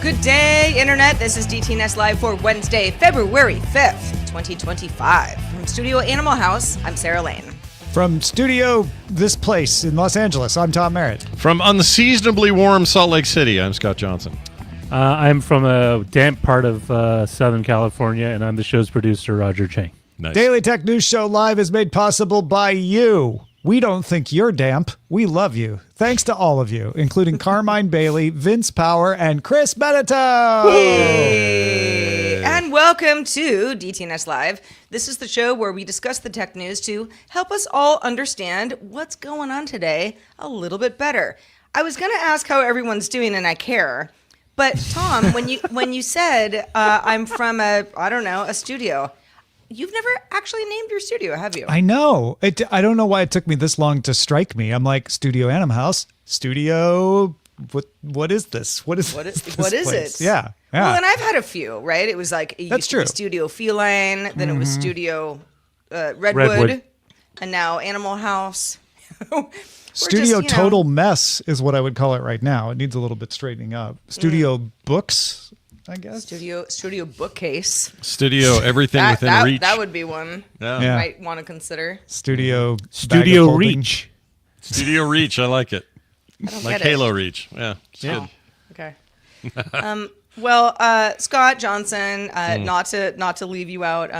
Good day, Internet. This is DTNS Live for Wednesday, February 5th, 2025. From Studio Animal House, I'm Sarah Lane. From Studio This Place in Los Angeles, I'm Tom Merritt. From unseasonably warm Salt Lake City, I'm Scott Johnson. I'm from a damp part of Southern California, and I'm the show's producer, Roger Chang. Nice. Daily Tech News Show Live is made possible by you. We don't think you're damp. We love you. Thanks to all of you, including Carmine Bailey, Vince Power, and Chris Benetto. Hey. And welcome to DTNS Live. This is the show where we discuss the tech news to help us all understand what's going on today a little bit better. I was going to ask how everyone's doing, and I care. But Tom, when you said I'm from a studio, you've never actually named your studio, have you? I know. I don't know why it took me this long to strike me. I'm like, Studio Animal House, Studio. What is this? What is it? Yeah. Well, and I've had a few, right? It was like it That's used to be true. Studio Feline, then it was Studio Redwood, and now Animal House. Studio Total Mess is what I would call it right now. It needs a little bit straightening up. Studio Books, I guess. Studio Bookcase. Studio Everything Within Reach. That would be one you might want to consider. Studio Reach. Studio Reach, I like it. I don't Like get Halo it. Reach. Yeah, it's good. Okay. Well, Scott Johnson, not to leave you out.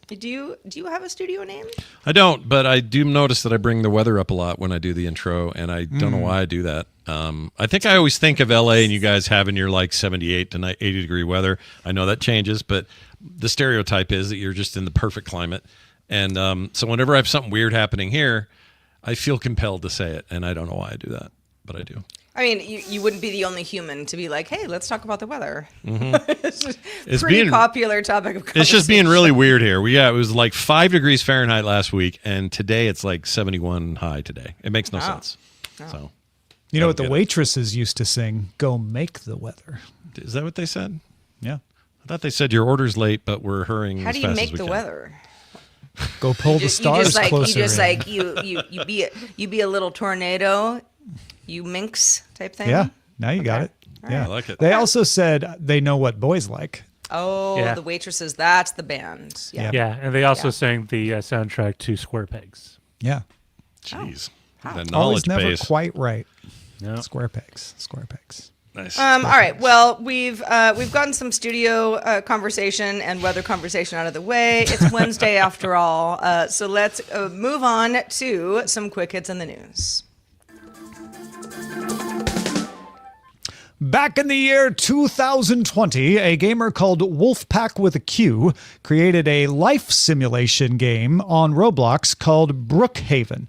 Do you have a studio name? I don't, but I do notice that I bring the weather up a lot when I do the intro, and I don't know why I do that. I think I always think of LA and you guys having your like 78 to 80 degree weather. I know that changes, but the stereotype is that you're just in the perfect climate. And so whenever I have something weird happening here, I feel compelled to say it, and I don't know why I do that, but I do. I mean, you wouldn't be the only human to be like, hey, let's talk about the weather. Mm-hmm. It's pretty popular topic of conversation. It's just being really weird here. It was like 5 degrees Fahrenheit last week, and today it's like 71 high today. It makes no sense. So, You know what the waitresses used to sing? Go make the weather. Is that what they said? Yeah. I thought they said your order's late, but we're hurrying How as do you fast make as we the can. weather? Go pull the stars closer. You be a little tornado. You minx type thing? Yeah, now you got it. Yeah, I like it. They also said they know what boys like. Oh, Yeah. the waitresses. That's the band. Yeah. Yeah, and they also sang the soundtrack to Square Pegs. Yeah. Jeez. Wow. The Always knowledge never base. quite right. No. Square pegs. Nice. All right. Well, we've gotten some studio conversation and weather conversation out of the way. It's Wednesday after all. So let's move on to some quick hits in the news. Back in the year 2020, a gamer called Wolfpack with a Q created a life simulation game on Roblox called Brookhaven.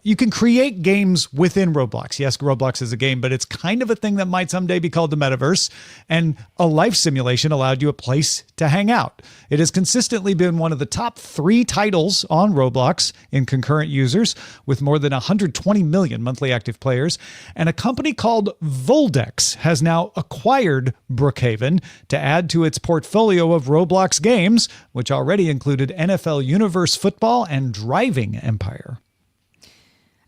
You can create games within Roblox. Yes, Roblox is a game, but it's kind of a thing that might someday be called the metaverse. And a life simulation allowed you a place to hang out. It has consistently been one of the top 3 titles on Roblox in concurrent users, with more than 120 million monthly active players. And a company called Voldex has now acquired Brookhaven to add to its portfolio of Roblox games, which already included NFL Universe Football and Driving Empire.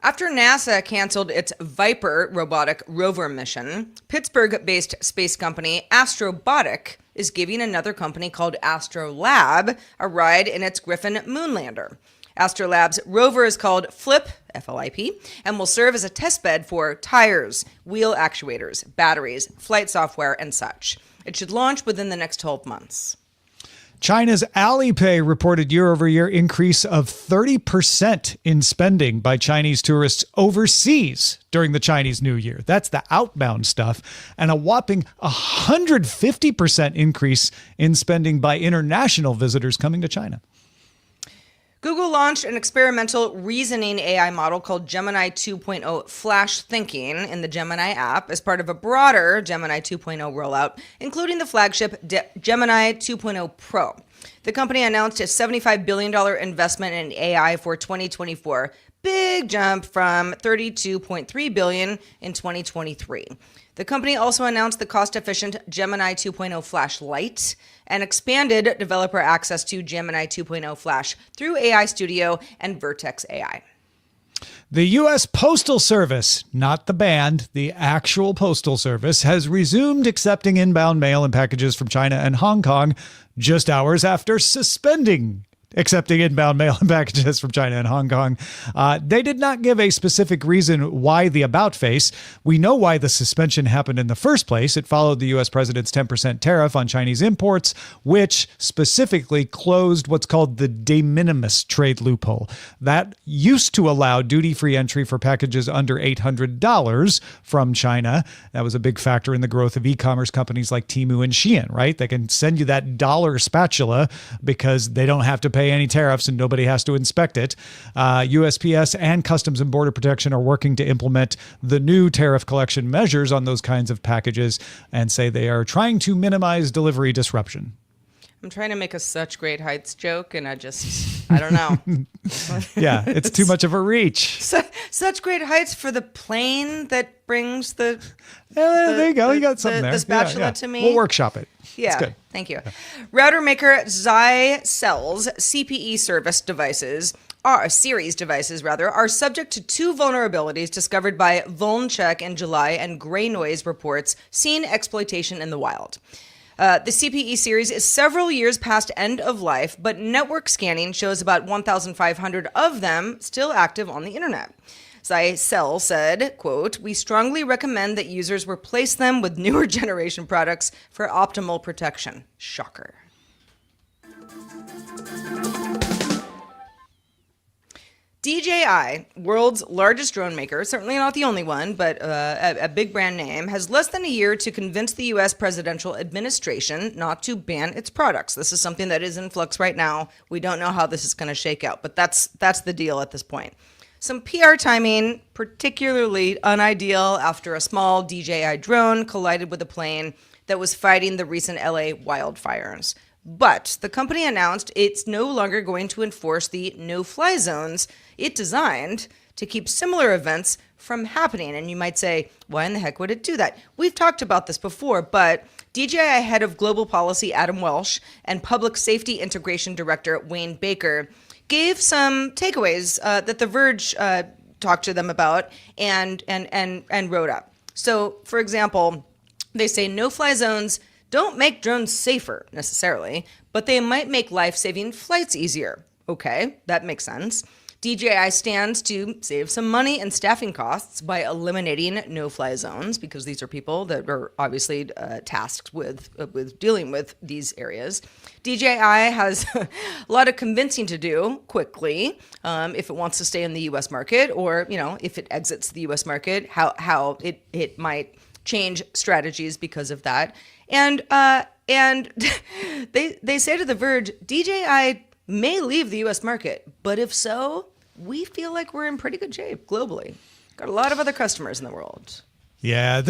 After NASA canceled its Viper robotic rover mission, Pittsburgh-based space company Astrobotic is giving another company called Astrolab a ride in its Griffin moonlander. Astrolab's rover is called Flip, F-L-I-P, and will serve as a testbed for tires, wheel actuators, batteries, flight software, and such. It should launch within the next 12 months. China's Alipay reported year-over-year increase of 30% in spending by Chinese tourists overseas during the Chinese New Year. That's the outbound stuff. And a whopping 150% increase in spending by international visitors coming to China. Google launched an experimental reasoning AI model called Gemini 2.0 Flash Thinking in the Gemini app as part of a broader Gemini 2.0 rollout, including the flagship Gemini 2.0 Pro. The company announced a $75 billion investment in AI for 2024, big jump from $32.3 billion in 2023. The company also announced the cost-efficient Gemini 2.0 Flash Lite and expanded developer access to Gemini 2.0 Flash through AI Studio and Vertex AI. The U.S. Postal Service, not the band, the actual Postal Service, has resumed accepting inbound mail and packages from China and Hong Kong just hours after suspending accepting inbound mail and packages from China and Hong Kong. They did not give a specific reason why the about face. We know why the suspension happened in the first place. It followed the U.S. president's 10% tariff on Chinese imports, which specifically closed what's called the de minimis trade loophole. That used to allow duty-free entry for packages under $800 from China. That was a big factor in the growth of e-commerce companies like Temu and Shein, right? They can send you that dollar spatula because they don't have to pay any tariffs and nobody has to inspect it. USPS and Customs and Border Protection are working to implement the new tariff collection measures on those kinds of packages and say they are trying to minimize delivery disruption. I'm trying to make a such great heights joke, and I don't know. Yeah, it's too much of a reach. Such great heights for the plane that brings the there you go. You got something there. The spatula to me. We'll workshop it. Yeah, it's good. Thank you. Router maker Zyxel's CPE service devices, series devices rather, are subject to two vulnerabilities discovered by Voldex in July and Gray Noise reports seen exploitation in the wild. The CPE series is several years past end of life, but network scanning shows about 1,500 of them still active on the internet. Zyxel said, quote, "We strongly recommend that users replace them with newer generation products for optimal protection." Shocker. DJI, world's largest drone maker, certainly not the only one, but a big brand name, has less than a year to convince the U.S. presidential administration not to ban its products. This is something that is in flux right now. We don't know how this is going to shake out, but that's the deal at this point. Some PR timing, particularly unideal after a small DJI drone collided with a plane that was fighting the recent LA wildfires. But the company announced it's no longer going to enforce the no-fly zones it designed to keep similar events from happening. And you might say, why in the heck would it do that? We've talked about this before, but DJI head of global policy Adam Welsh and public safety integration director Wayne Baker gave some takeaways that The Verge talked to them about and wrote up. So, for example, they say no-fly zones don't make drones safer necessarily, but they might make life-saving flights easier. Okay, that makes sense. DJI stands to save some money and staffing costs by eliminating no-fly zones, because these are people that are obviously tasked with dealing with these areas. DJI has a lot of convincing to do quickly if it wants to stay in the U.S. market, or if it exits the U.S. market, how it might change strategies because of that. And they say to The Verge, DJI may leave the U.S. market, but if so, we feel like we're in pretty good shape globally. Got a lot of other customers in the world. Yeah,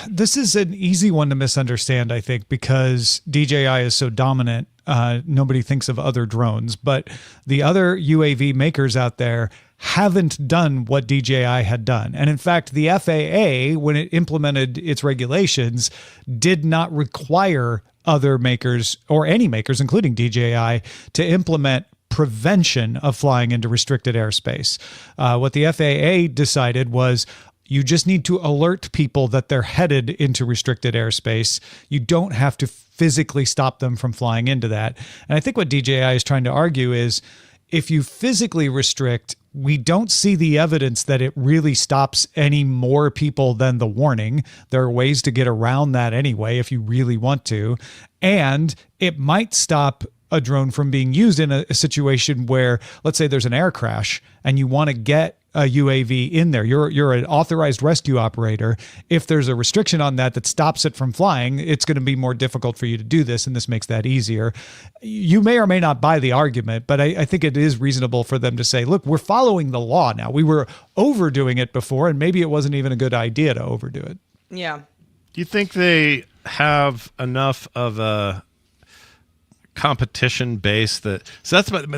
this is an easy one to misunderstand, I think, because DJI is so dominant. Nobody thinks of other drones, but the other UAV makers out there haven't done what DJI had done. And in fact, the FAA, when it implemented its regulations, did not require other makers or any makers, including DJI, to implement prevention of flying into restricted airspace. What the FAA decided was you just need to alert people that they're headed into restricted airspace. You don't have to physically stop them from flying into that. And I think what DJI is trying to argue is if you physically restrict, we don't see the evidence that it really stops any more people than the warning. There are ways to get around that anyway if you really want to. And it might stop a drone from being used in a situation where, let's say there's an air crash and you want to get a UAV in there. You're an authorized rescue operator. If there's a restriction on that stops it from flying, it's going to be more difficult for you to do this, and this makes that easier. You may or may not buy the argument, but I think it is reasonable for them to say, look, we're following the law now. We were overdoing it before, and maybe it wasn't even a good idea to overdo it. Yeah. Do you think they have enough of a competition base the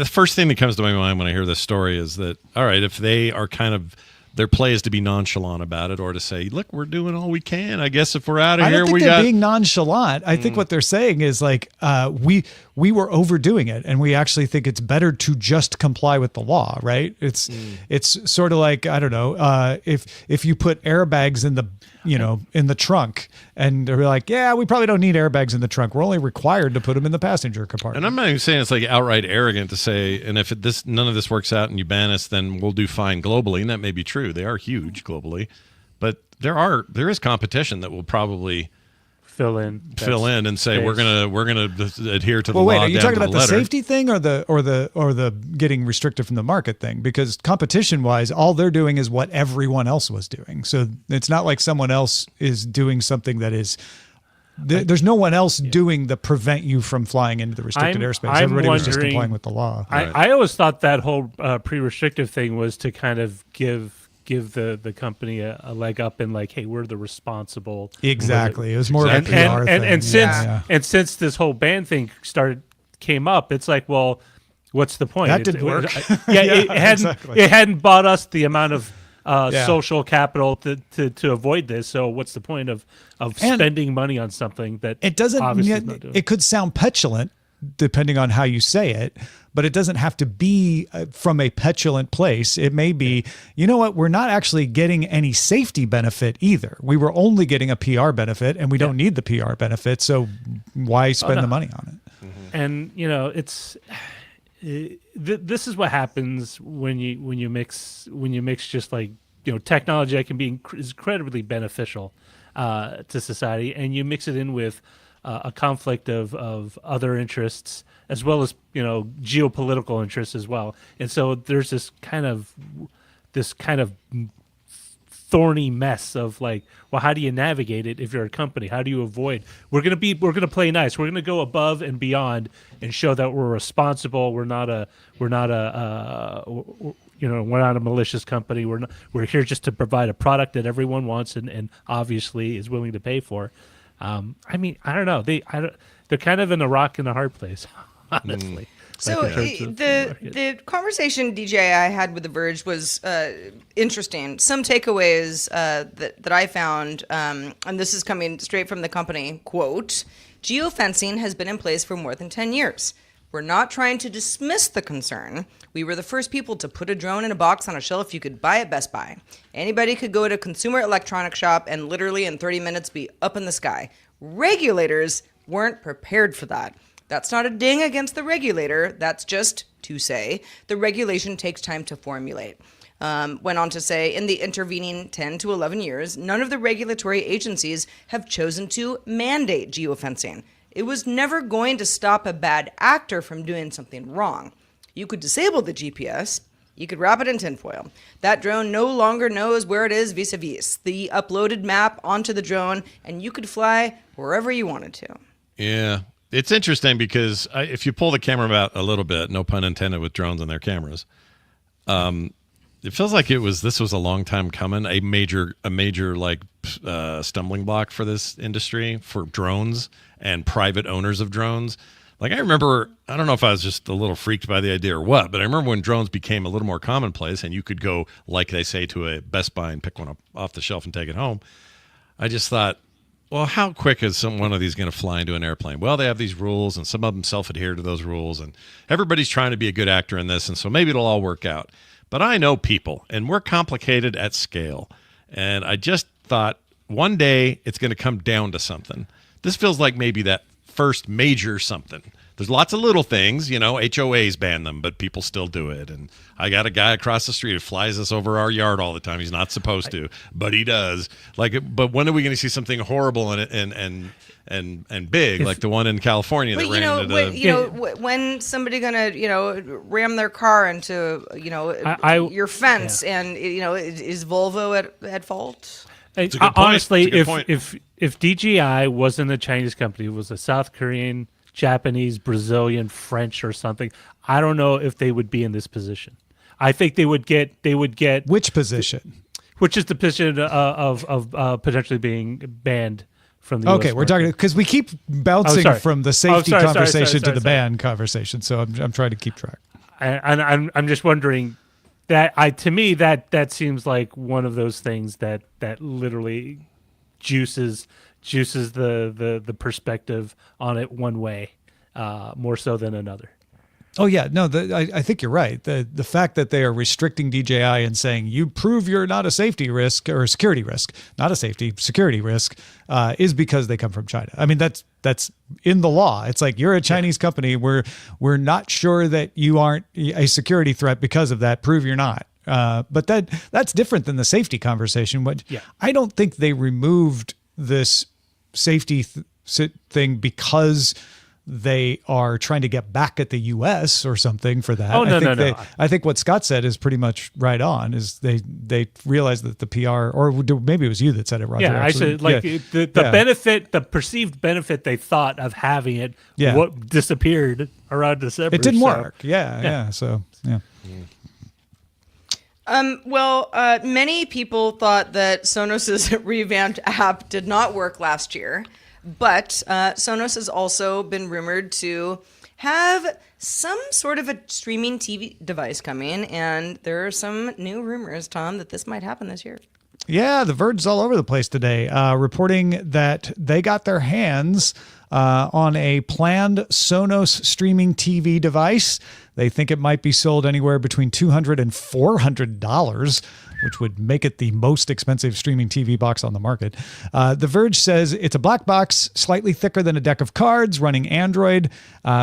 first thing that comes to my mind when I hear this story is that, all right, if they are kind of their play is to be nonchalant about it, or to say, look, we're doing all we can. I guess if we're out of I here, don't think we they're got being nonchalant. I think what they're saying is like we were overdoing it, and we actually think it's better to just comply with the law, right? It's sort of like, I don't know, if you put airbags in the in the trunk, and they're like, yeah, we probably don't need airbags in the trunk. We're only required to put them in the passenger compartment. And I'm not even saying it's like outright arrogant to say, and if none of this works out and you ban us, then we'll do fine globally, and that may be true. They are huge globally, but there is competition that will probably fill in and say space. we're gonna adhere to the well, law. wait, are you talking about the letter. safety thing or the getting restricted from the market thing? Because competition wise, all they're doing is what everyone else was doing. So it's not like someone else is doing something that is. There's no one else doing the prevent you from flying into the restricted airspace. Everybody was just complying with the law. I always thought that whole pre-restrictive thing was to kind of give the company a leg up and like, hey, we're the responsible. Exactly. It was more of a PR thing. And since this whole ban thing came up, it's like, well, what's the point? That didn't work. It hadn't bought us the amount of social capital to avoid this. So what's the point of spending money on something that it doesn't? obviously is not doing? It could sound petulant depending on how you say it, but it doesn't have to be from a petulant place. It may be, you know what, we're not actually getting any safety benefit either. We were only getting a PR benefit, and we don't need the PR benefit, so why spend the money on it? Mm-hmm. And it's this is what happens when you mix just like technology that can be incredibly beneficial to society, and you mix it in with a conflict of other interests as well as geopolitical interests as well, and so there's this kind of thorny mess of like, well, how do you navigate it if you're a company? How do you avoid? We're gonna play nice. We're gonna go above and beyond and show that we're responsible. We're not a malicious company. We're here just to provide a product that everyone wants and obviously is willing to pay for. I don't know. They're kind of in a rock and a hard place, honestly. So the conversation DJI had with The Verge was interesting. Some takeaways that I found, and this is coming straight from the company, quote, geofencing has been in place for more than 10 years. We're not trying to dismiss the concern. We were the first people to put a drone in a box on a shelf you could buy at Best Buy. Anybody could go to a consumer electronics shop and literally in 30 minutes be up in the sky. Regulators weren't prepared for that. That's not a ding against the regulator. That's just to say the regulation takes time to formulate. Went on to say, in the intervening 10 to 11 years, none of the regulatory agencies have chosen to mandate geofencing. It was never going to stop a bad actor from doing something wrong. You could disable the GPS. You could wrap it in tinfoil. That drone no longer knows where it is vis-a-vis the uploaded map onto the drone, and you could fly wherever you wanted to. Yeah. It's interesting because if you pull the camera out a little bit, no pun intended with drones and their cameras, it feels like this was a long time coming, a major like stumbling block for this industry, for drones and private owners of drones. Like I remember, I don't know if I was just a little freaked by the idea or what, but I remember when drones became a little more commonplace and you could go, like they say, to a Best Buy and pick one up off the shelf and take it home. I just thought, well, how quick is one of these going to fly into an airplane? Well, they have these rules, and some of them self-adhere to those rules, and everybody's trying to be a good actor in this, and so maybe it'll all work out. But I know people, and we're complicated at scale, and I just thought one day it's going to come down to something. This feels like maybe that first major something. There's lots of little things, HOAs ban them, but people still do it. And I got a guy across the street who flies us over our yard all the time. He's not supposed to, but he does. But when are we going to see something horrible and big, like the one in California that ran into when somebody gonna ram their car into your fence, and is Volvo at fault? Honestly, if DJI wasn't a Chinese company, it was a South Korean, Japanese, Brazilian, French, or something, I don't know if they would be in this position. I think they would get which position? Which is the position of potentially being banned from the. Okay, US we're talking because we keep bouncing from the safety conversation to the ban conversation. So I'm trying to keep track. And I'm just wondering, to me that seems like one of those things that literally juices the perspective on it one way more so than another. Oh yeah, no, I think you're right. The fact that they are restricting DJI and saying you prove you're not a safety risk or a security risk, not a safety, security risk, is because they come from China. I mean, that's in the law. It's like you're a Chinese company. We're not sure that you aren't a security threat because of that. Prove you're not. But that's different than the safety conversation. But I don't think they removed this safety thing because they are trying to get back at the U.S. or something for that. Oh, no. I think what Scott said is pretty much right on, is they realized that the PR, or maybe it was you that said it, Roger. Yeah, actually. I said, the benefit, the perceived benefit they thought of having it, what disappeared around December. It didn't work. Yeah. So, yeah. Many people thought that Sonos's revamped app did not work last year. But Sonos has also been rumored to have some sort of a streaming TV device coming, and there are some new rumors, Tom, that this might happen this year. Yeah, the Verge's all over the place today, reporting that they got their hands on a planned Sonos streaming TV device. They think it might be sold anywhere between $200 and $400, which would make it the most expensive streaming TV box on the market. The Verge says it's a black box, slightly thicker than a deck of cards, running Android,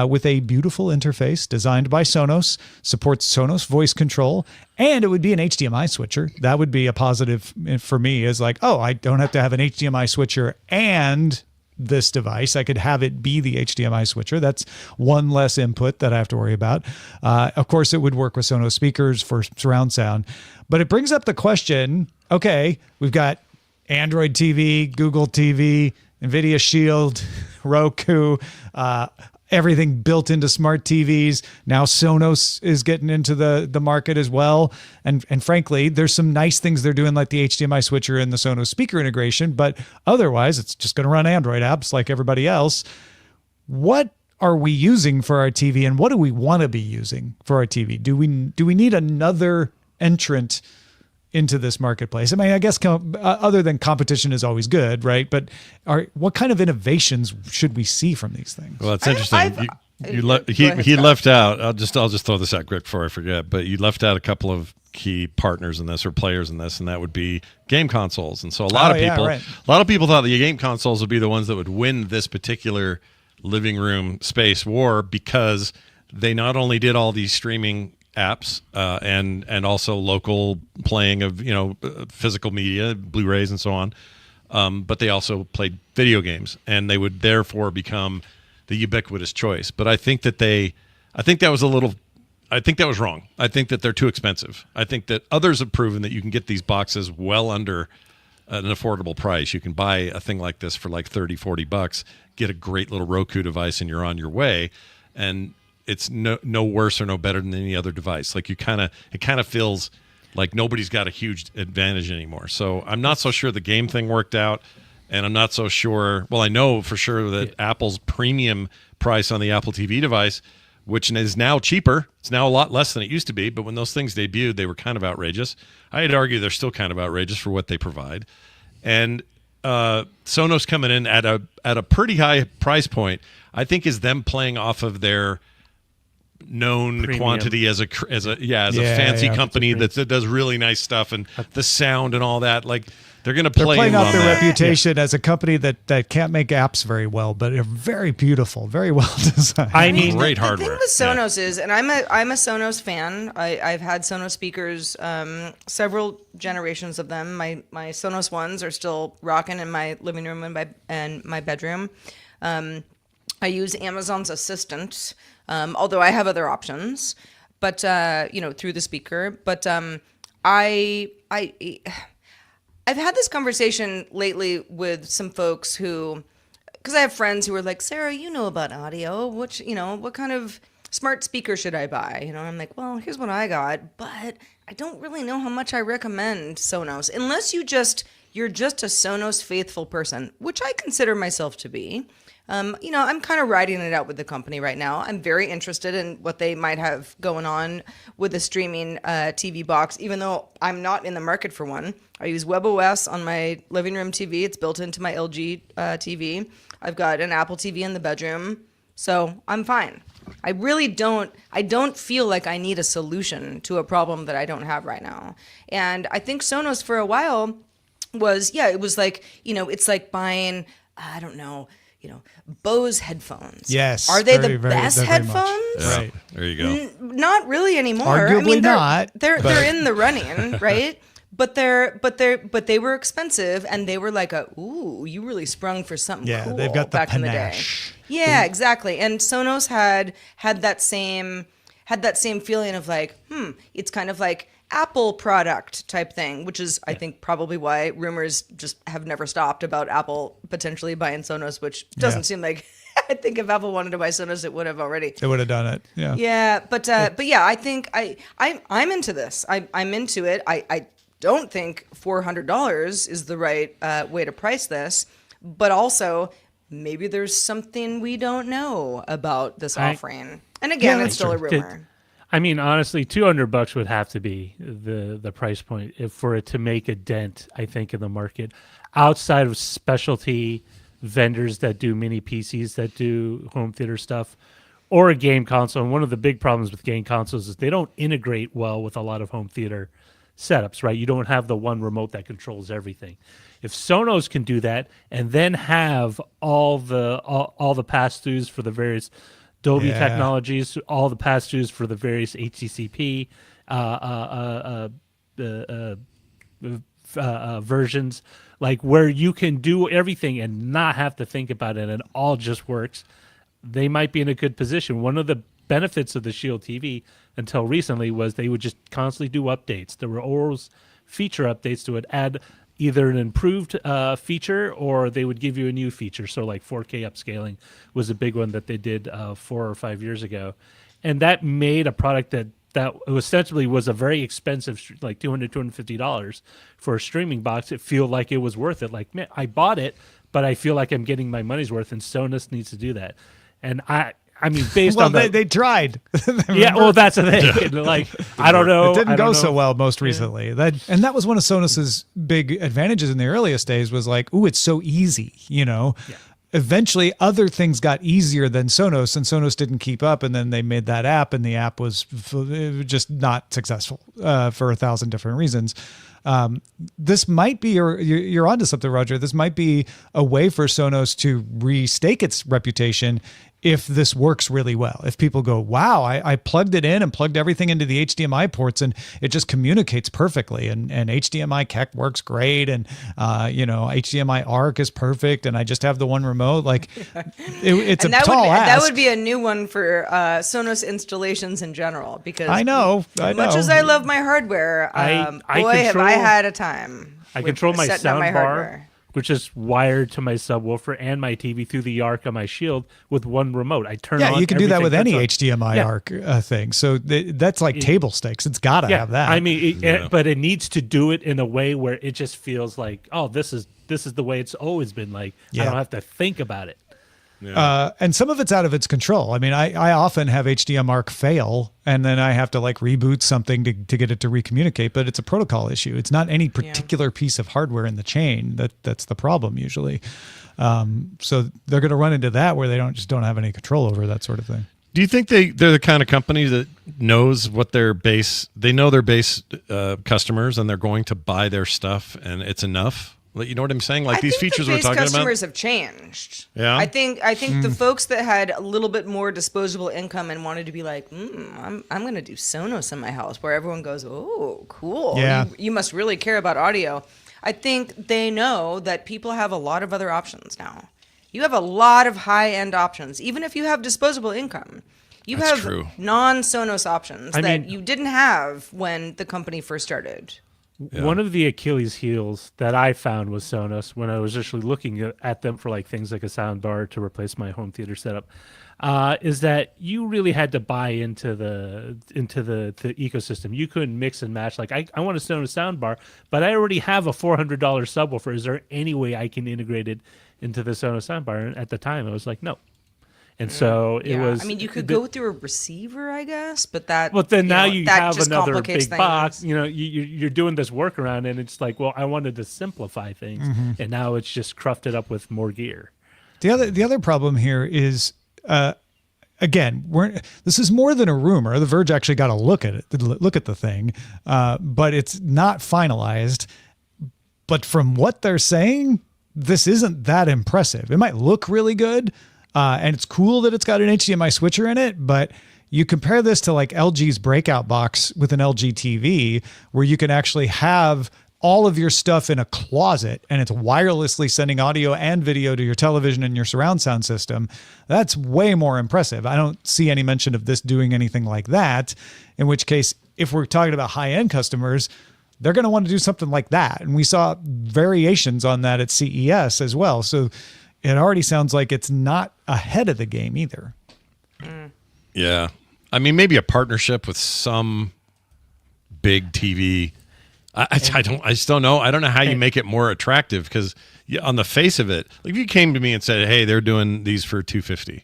with a beautiful interface designed by Sonos, supports Sonos voice control, and it would be an HDMI switcher. That would be a positive for me, is like, oh, I don't have to have an HDMI switcher and this device. I could have it be the HDMI switcher. That's one less input that I have to worry about. Of course, it would work with Sonos speakers for surround sound. But it brings up the question, okay, we've got Android TV, Google TV, NVIDIA Shield, Roku, everything built into smart TVs. Now Sonos is getting into the market as well. And frankly, there's some nice things they're doing, like the HDMI switcher and the Sonos speaker integration, but otherwise it's just going to run Android apps like everybody else. What are we using for our TV, and what do we want to be using for our TV? Do we need another entrant into this marketplace? I mean, I guess other than competition is always good, right? But what kind of innovations should we see from these things? Well, it's interesting. He left out. I'll just throw this out quick before I forget. But you left out a couple of key partners in this, or players in this, and that would be game consoles. And so a lot of people thought the game consoles would be the ones that would win this particular living room space war, because they not only did all these streaming apps and also local playing of physical media, Blu-rays and so on, but they also played video games, and they would therefore become the ubiquitous choice. But I think that was wrong. I think that they're too expensive. I think that others have proven that you can get these boxes well under an affordable price. You can buy a thing like this for like $30-$40, get a great little Roku device, and you're on your way. And it's no worse or no better than any other device. Like it kind of feels like nobody's got a huge advantage anymore. So I'm not so sure the game thing worked out, and I'm not so sure. Well, I know for sure that Apple's premium price on the Apple TV device, which is now cheaper, it's now a lot less than it used to be. But when those things debuted, they were kind of outrageous. I'd argue they're still kind of outrageous for what they provide. And Sonos coming in at a pretty high price point, I think, is them playing off of their known Premium. Quantity as a fancy company that does really nice stuff, and the sound and all that. Like they're going to play. They're playing off their that. reputation as a company that can't make apps very well, but are very beautiful, very well designed. I mean, great hardware. The thing with Sonos is, and I'm a Sonos fan. I've had Sonos speakers, several generations of them. My Sonos ones are still rocking in my living room and my bedroom. I use Amazon's Assistant. Although I have other options, but through the speaker. But I've had this conversation lately with some folks who, because I have friends who are like, Sarah, you know about audio. What kind of smart speaker should I buy? I'm like, well, here's what I got, but I don't really know how much I recommend Sonos, unless you you're just a Sonos faithful person, which I consider myself to be. I'm kind of riding it out with the company right now. I'm very interested in what they might have going on with the streaming TV box, even though I'm not in the market for one. I use WebOS on my living room TV. It's built into my LG TV. I've got an Apple TV in the bedroom, so I'm fine. I don't feel like I need a solution to a problem that I don't have right now. And I think Sonos for a while it was like, it's like buying, I don't know, Bose headphones. Yes. Are they very, the very, best very much. headphones? Yeah, Right. there you go. Not really anymore. Arguably not, They're but- in the running, right? But they were expensive, and they were like you really sprung for something Yeah, cool they've got the back in the day. panache. Yeah, exactly. And Sonos had that same feeling of like, it's kind of like Apple product type thing, which is I think probably why rumors just have never stopped about Apple potentially buying Sonos, which doesn't seem like. I think if Apple wanted to buy Sonos, it would have already. They would have done it. Yeah. Yeah, but yeah, I think I'm into this. I'm into it. I don't think $400 is the right way to price this, but also maybe there's something we don't know about this offering. And again, it's still a rumor. I mean, honestly, $200 would have to be the price point for it to make a dent, I think, in the market. Outside of specialty vendors that do mini PCs that do home theater stuff, or a game console. And one of the big problems with game consoles is they don't integrate well with a lot of home theater setups, right? You don't have the one remote that controls everything. If Sonos can do that and then have all the pass-throughs for the various Dolby technologies, all the pass-throughs for the various HDCP versions, like where you can do everything and not have to think about it and it all just works, they might be in a good position. One of the benefits of the Shield TV until recently was they would just constantly do updates. There were always feature updates that would add either an improved feature or they would give you a new feature. So like 4K upscaling was a big one that they did 4 or 5 years ago. And that made a product that essentially was a very expensive, like $200, $250 for a streaming box. It feel like it was worth it. Like, man, I bought it, but I feel like I'm getting my money's worth, and Sonos needs to do that. And I mean, based on they tried. Yeah, well, that's the thing. Like, I don't know. It didn't I don't go know. so well most recently. That was one of Sonos's big advantages in the earliest days was like, ooh, it's so easy, Yeah. Eventually, other things got easier than Sonos, and Sonos didn't keep up, and then they made that app, and the app was just not successful for 1,000 different reasons. This might be, or you're onto something, Roger. This might be a way for Sonos to restake its reputation if this works really well. If people go, wow, I plugged it in and plugged everything into the HDMI ports and it just communicates perfectly, and HDMI KEC works great, and HDMI ARC is perfect, and I just have the one remote. Like it's a tall ask. That would be a new one for Sonos installations in general, because I know. Much as I love my hardware, have I had a time. I control my setting up sound my bar, hardware. which is wired to my subwoofer and my TV through the ARC on my Shield with one remote. I turn on. Yeah, you can do that with any everything that's on. HDMI ARC thing. So that's like table stakes. It's got to have that. I mean, but it needs to do it in a way where it just feels like, oh, this is the way it's always been. Like, I don't have to think about it. Yeah. And some of it's out of its control. I mean, I often have HDMI ARC fail, and then I have to like reboot something to get it to recommunicate, but it's a protocol issue. It's not any particular piece of hardware in the chain that's the problem usually. So they're going to run into that where they don't have any control over that sort of thing. Do you think they're the kind of company that knows what their base customers, and they're going to buy their stuff and it's enough? You know what I'm saying? Like, these features we're talking about. Customers have changed. Yeah. I think the folks that had a little bit more disposable income and wanted to be like, I'm going to do Sonos in my house, where everyone goes, oh, cool. Yeah. You must really care about audio. I think they know that people have a lot of other options now. You have a lot of high-end options, even if you have disposable income. You have non-Sonos options that you didn't have when the company first started. One of the Achilles heels that I found was Sonos when I was actually looking at them for like things like a sound bar to replace my home theater setup. Is that you really had to buy into the ecosystem. You couldn't mix and match. Like I want a Sonos sound bar, but I already have a $400 subwoofer. Is there any way I can integrate it into the Sonos sound bar? And at the time, I was like, no. And so it was. I mean, you could go through a receiver, I guess, but that. But then now you that have just another complicates big things. box. You're doing this workaround, and it's like, well, I wanted to simplify things, and now it's just cruffed it up with more gear. The other problem here is, again, this is more than a rumor. The Verge actually got a look at the thing, but it's not finalized. But from what they're saying, this isn't that impressive. It might look really good. And it's cool that it's got an HDMI switcher in it, but you compare this to like LG's breakout box with an LG TV, where you can actually have all of your stuff in a closet and it's wirelessly sending audio and video to your television and your surround sound system. That's way more impressive. I don't see any mention of this doing anything like that, in which case, if we're talking about high-end customers, they're going to want to do something like that. And we saw variations on that at CES as well. So it already sounds like it's not ahead of the game either. Yeah. I mean, maybe a partnership with some big TV. I just don't know. I don't know how you make it more attractive, because on the face of it, like if you came to me and said, hey, they're doing these for $250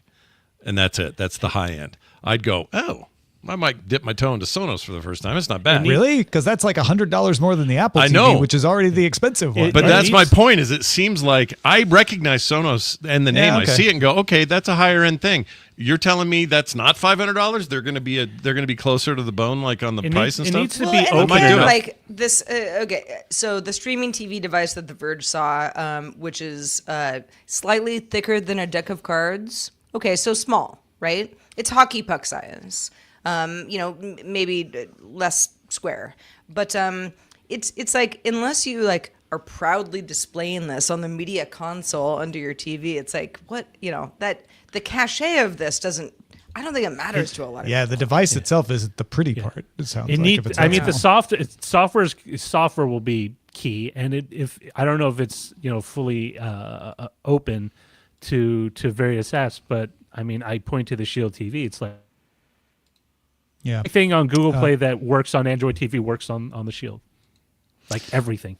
and that's it, that's the high end, I'd go, oh, I might dip my toe into Sonos for the first time. It's not bad. Really? Because that's like $100 more than the Apple TV, I know, which is already the expensive one. But that's my point, is it seems like I recognize Sonos and the name. Yeah, okay. I see it and go, okay, that's a higher end thing. You're telling me that's not $500? They're going to be closer to the bone, like on the price and it stuff. needs to Well, be and open again, enough. like this. Okay, so the streaming TV device that The Verge saw, which is slightly thicker than a deck of cards. Okay, so small, right? It's hockey puck size. Maybe less square, but it's like, unless you like are proudly displaying this on the media console under your TV, it's like, what, that the cachet of this doesn't. I don't think it matters to a lot of people. The device itself isn't the pretty part. It sounds like. If it's the software will be key, and if I don't know if it's fully open to various apps, but I mean, I point to the Shield TV. It's like. Yeah. Everything on Google Play that works on Android TV works on the Shield. Like everything.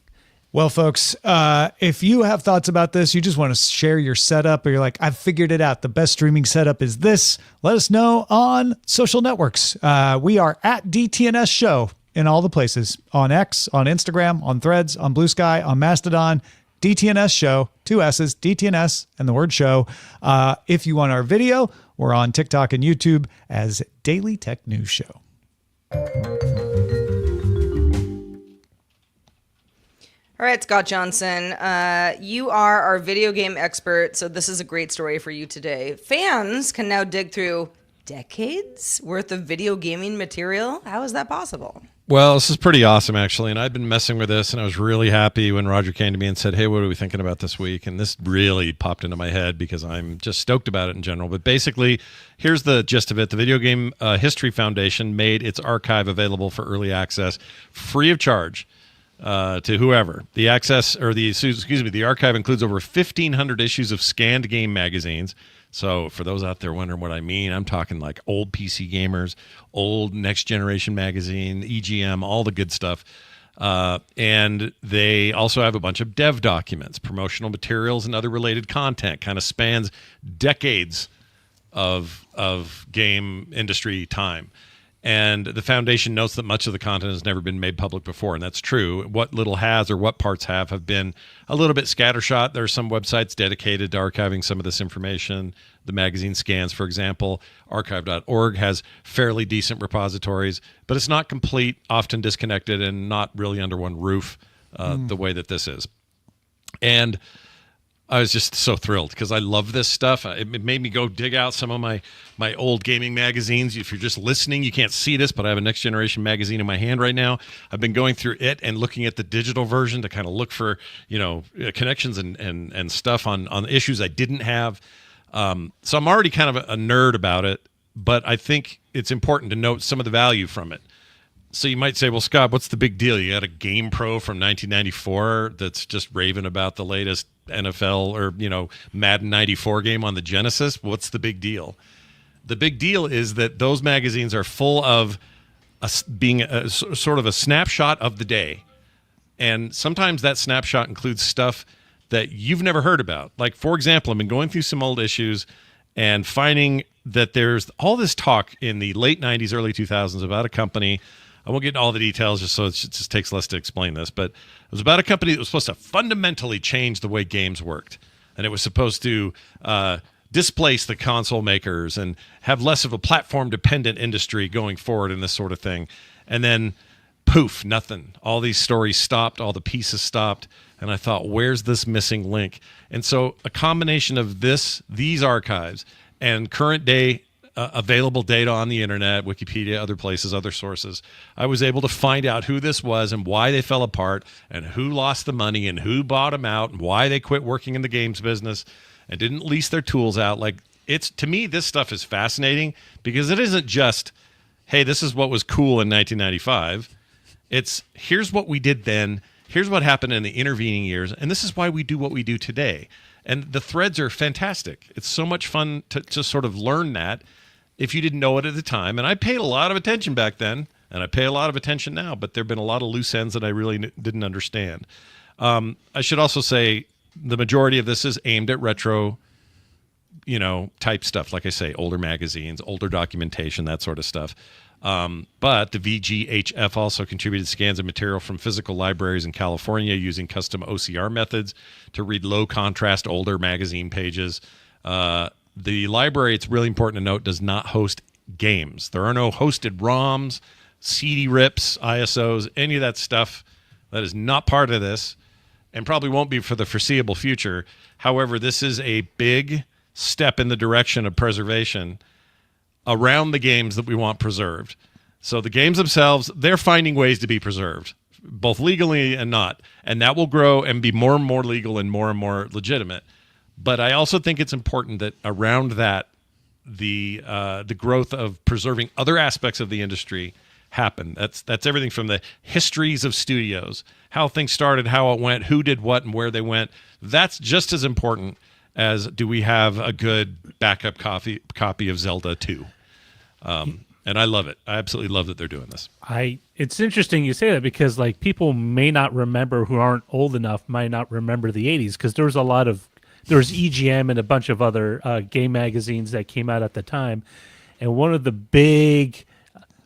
Well, folks, if you have thoughts about this, you just want to share your setup, or you're like, I've figured it out, the best streaming setup is this, let us know on social networks. We are at DTNS Show in all the places, on X, on Instagram, on Threads, on Blue Sky, on Mastodon. DTNS Show, 2 S's, DTNS, and the word show. If you want our video, we're on TikTok and YouTube as Daily Tech News Show. All right, Scott Johnson, you are our video game expert, so this is a great story for you today. Fans can now dig through decades worth of video gaming material. How is that possible? Well, this is pretty awesome, actually, and I've been messing with this, and I was really happy when Roger came to me and said, hey, what are we thinking about this week? And this really popped into my head because I'm just stoked about it in general. But basically, here's the gist of it. The Video Game History Foundation made its archive available for early access free of charge to whoever. The archive includes over 1,500 issues of scanned game magazines. So for those out there wondering what I mean, I'm talking like old PC Gamers, old Next Generation Magazine, EGM, all the good stuff. And they also have a bunch of dev documents, promotional materials, and other related content. Kind of spans decades of game industry time. And the foundation notes that much of the content has never been made public before, and that's true. What little has, or what parts have been a little bit scattershot. There are some websites dedicated to archiving some of this information. The magazine scans, for example, archive.org has fairly decent repositories, but it's not complete, often disconnected, and not really under one roof the way that this is. And I was just so thrilled because I love this stuff. It made me go dig out some of my old gaming magazines. If you're just listening, you can't see this, but I have a Next Generation magazine in my hand right now. I've been going through it and looking at the digital version to kind of look for connections and stuff on issues I didn't have. So I'm already kind of a nerd about it, but I think it's important to note some of the value from it. So you might say, well, Scott, what's the big deal? You got a Game Pro from 1994 that's just raving about the latest NFL or, Madden 94 game on the Genesis. What's the big deal? The big deal is that those magazines are full of being a sort of a snapshot of the day. And sometimes that snapshot includes stuff that you've never heard about. Like, for example, I've been going through some old issues and finding that there's all this talk in the late 90s, early 2000s about a company. I won't get into all the details just so it just takes less to explain this, but it was about a company that was supposed to fundamentally change the way games worked. And it was supposed to displace the console makers and have less of a platform-dependent industry going forward and this sort of thing. And then, poof, nothing. All these stories stopped, all the pieces stopped, and I thought, where's this missing link? And so a combination of these archives and current day available data on the internet, Wikipedia, other places, other sources, I was able to find out who this was and why they fell apart and who lost the money and who bought them out and why they quit working in the games business and didn't lease their tools out. Like, to me, this stuff is fascinating because it isn't just, hey, this is what was cool in 1995. It's, here's what we did then, here's what happened in the intervening years, and this is why we do what we do today. And the threads are fantastic. It's so much fun to sort of learn that if you didn't know it at the time. And I paid a lot of attention back then, and I pay a lot of attention now, but there have been a lot of loose ends that I really didn't understand. I should also say the majority of this is aimed at retro, type stuff. Like I say, older magazines, older documentation, that sort of stuff. But the VGHF also contributed scans of material from physical libraries in California using custom OCR methods to read low contrast older magazine pages. The library, it's really important to note, does not host games. There are no hosted ROMs, CD rips, ISOs, any of that stuff. That is not part of this and probably won't be for the foreseeable future. However, this is a big step in the direction of preservation around the games that we want preserved. So the games themselves, they're finding ways to be preserved, both legally and not. And that will grow and be more and more legal and more legitimate. But I also think it's important that around that, the growth of preserving other aspects of the industry happen. That's everything from the histories of studios, how things started, how it went, who did what and where they went. That's just as important as do we have a good backup copy of Zelda 2. And I love it. I absolutely love that they're doing this. It's interesting you say that because people may not remember, who aren't old enough, might not remember the 80s, because there was EGM and a bunch of other game magazines that came out at the time. And one of the big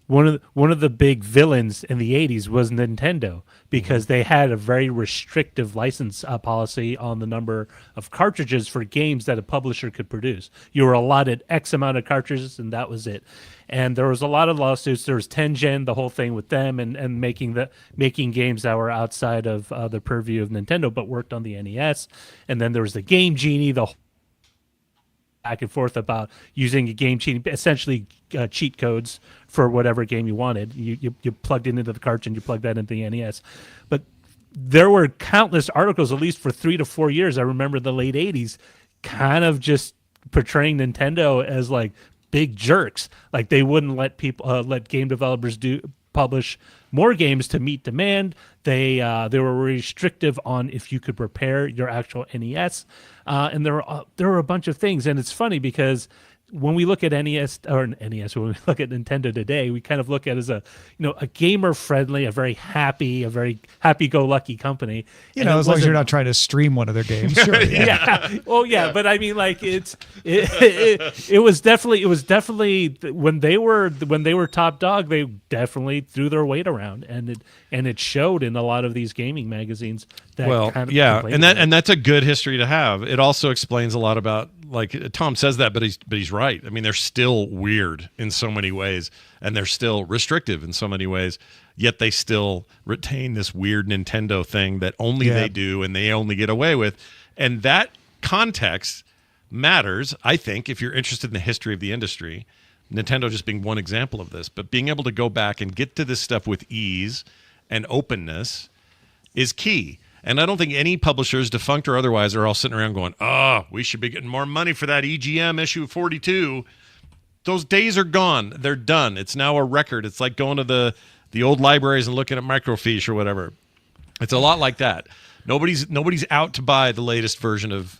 villains in the 80s was Nintendo, because they had a very restrictive license policy on the number of cartridges for games that a publisher could produce. You were allotted X amount of cartridges, and that was it. And there was a lot of lawsuits. There was Tengen, the whole thing with them, and making games that were outside of the purview of Nintendo, but worked on the NES. And then there was the Game Genie, the back and forth about using a Game Genie, essentially cheat codes for whatever game you wanted. You plugged it into the cartridge and you plugged that into the NES. But there were countless articles, at least for 3 to 4 years, I remember the late 80s, kind of just portraying Nintendo as big jerks. They wouldn't let game developers publish more games to meet demand. They were restrictive on if you could repair your actual NES, and there were a bunch of things. And it's funny because when we look at when we look at Nintendo today, we kind of look at it as a gamer friendly, a very happy-go-lucky company. As long as you're not trying to stream one of their games. Sure. Yeah. Well, yeah, but I mean, it was definitely when they were top dog, they definitely threw their weight around, and it showed in a lot of these gaming magazines. And that's a good history to have. It also explains a lot about, Tom says that, but he's right. I mean, they're still weird in so many ways, and they're still restrictive in so many ways, yet they still retain this weird Nintendo thing that only they do and they only get away with. And that context matters, I think, if you're interested in the history of the industry. Nintendo just being one example of this, but being able to go back and get to this stuff with ease and openness is key. And I don't think any publishers, defunct or otherwise, are all sitting around going, we should be getting more money for that EGM issue 42. Those days are gone. They're done. It's now a record. It's like going to the old libraries and looking at microfiche or whatever. It's a lot like that. Nobody's out to buy the latest version of,